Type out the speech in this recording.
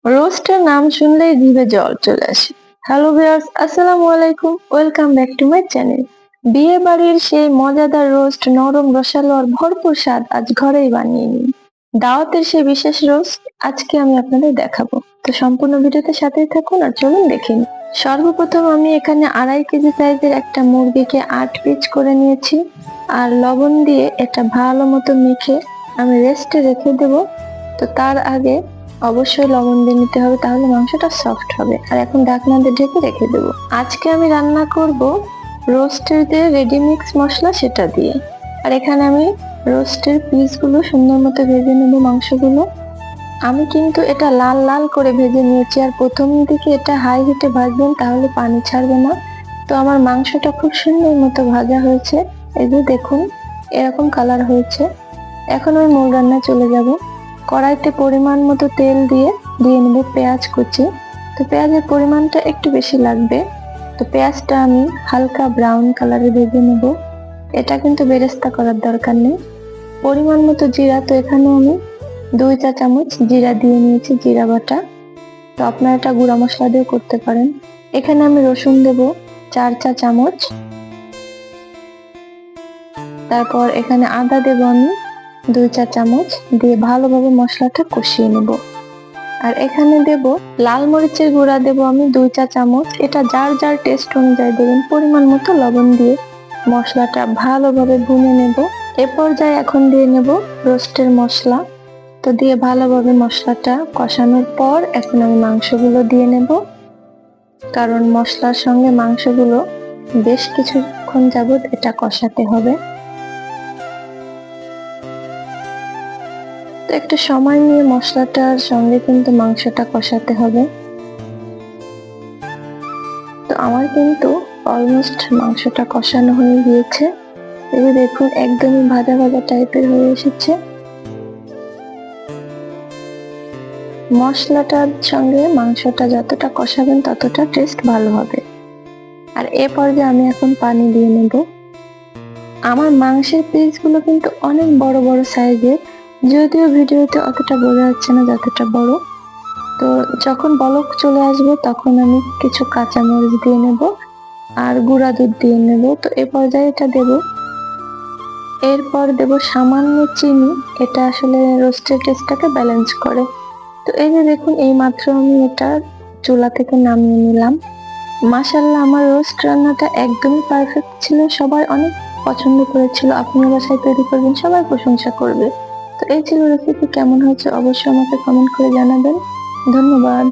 রোস্টের নাম শুনলেই জিভে জল চলে আসে। হ্যালো ভিউয়ার্স, আসসালামু আলাইকুম, welcome back to my channel. বিয়ে বাড়ির সেই মজাদার রোস্ট, নরম রসালো আর ভরপুর স্বাদ আজ ঘরেই বানিয়ে নিন। দাওয়াতের সেই বিশেষ রোস্ট আজকে আমি আপনাদের দেখাবো। তো সম্পূর্ণ ভিডিওতে সাথেই থাকুন আর চলুন দেখে নিন। সর্বপ্রথম আমি এখানে 2.5 কেজি সাইজের একটা মুরগিকে 8 পিস করে নিয়েছি আর লবণ দিয়ে এটা ভালো মতো মেখে আমি রেস্টে রেখে দেব। তো তার আগে অবশ্যই লবণ দিয়ে নিতে হবে, তাহলে মাংসটা সফট হবে। আর এখন ঢাকনা দিয়ে ঢেকে রেখে দেবো। আজকে আমি রান্না করব রোস্টের যে রেডি মিক্স মশলা সেটা দিয়ে। আর এখানে আমি রোস্টের পিসগুলো সুন্দর মতো ভেজে নেব। মাংসগুলো আমি কিন্তু এটা লাল লাল করে ভেজে নিয়েছি, আর প্রথম দিকে এটা হাই হিটে ভাজবেন, তাহলে পানি ছাড়বে না। তো আমার মাংসটা খুব সুন্দর মতো ভাজা হয়েছে, এই যে দেখুন এরকম কালার হয়েছে। এখন আমি মূল রান্নায় চলে যাব। কড়াইতে পরিমাণ মতো তেল দিয়ে নেব পেঁয়াজ কুচি। তো পেঁয়াজের পরিমাণটা একটু বেশি লাগবে। তো পেঁয়াজটা আমি হালকা ব্রাউন কালারে ভেজে নেব। এটা কিন্তু বেরেস্তা করার দরকার নেই। পরিমাণ মতো জিরা, তো এখানে আমি 2 চা চামচ জিরা দিয়ে নিয়েছি, জিরা বাটা। তো আপনারা এটা গুঁড়া মশলা দিয়ে করতে পারেন। এখানে আমি রসুন দেব 4 চা চামচ। তারপর এখানে আদা দেব আমি 2 চা চামচ, দিয়ে ভালোভাবে মশলাটা কষিয়ে নেব। আর এখানে দেব লাল মরিচের গুঁড়া দেব আমি 2 চা চামচ। এটা যার যার টেস্ট অনুযায়ী দেবেন। পরিমাণ মতো লবণ দিয়ে মশলাটা ভালোভাবে ভুনে নেব। এ পর্যায়ে এখন দিয়ে নেব রোস্টের মশলা। তো দিয়ে ভালোভাবে মশলাটা কষানোর পর এখন আমি মাংসগুলো দিয়ে নেব, কারণ মশলার সঙ্গে মাংসগুলো বেশ কিছুক্ষণ যাবত এটা কষাতে হবে। তো একটু সময় নিয়ে মশলাটার সঙ্গে কিন্তু মাংসটা কষাতে হবে। তো আমার কিন্তু অলমোস্ট মাংসটা কষানো হয়ে গিয়েছে। এই যে দেখুন একদমই ভাজা ভাজা টাইপের হয়ে এসেছে। মশলাটার সঙ্গে মাংসটা যতটা কষাবেন ততটা টেস্ট ভালো হবে। আর এ পর্যায়ে আমি এখন পানি দিয়ে নেব। আমার মাংসের পিসগুলো কিন্তু অনেক বড় বড় সাইজের, যদিও ভিডিওতে অতটা বোঝা যাচ্ছে না যতটা বড়। তো যখন বলক চলে আসবে তখন আমি কিছু কাঁচামরিচ দিয়ে নেব আর গুঁড়া দুধ দিয়ে নেব। তো এ পর্যায়ে এটা দেব। এরপর দেব সামান্য চিনি, এটা আসলে রোস্টের টেস্টটাকে ব্যালেন্স করে। তো এই যে দেখুন এই মাত্র আমি এটা চুলা থেকে নামিয়ে নিলাম। মাশাআল্লাহ, আমার রোস্ট রান্নাটা একদমই পারফেক্ট ছিল। সবাই অনেক পছন্দ করেছিল। আপনিও বাসায় তৈরি করবেন, সবাই প্রশংসা করবে। তো এই ছিল রেসিপি। কেমন হয়েছে অবশ্যই আমাকে কমেন্ট করে জানাবেন। ধন্যবাদ।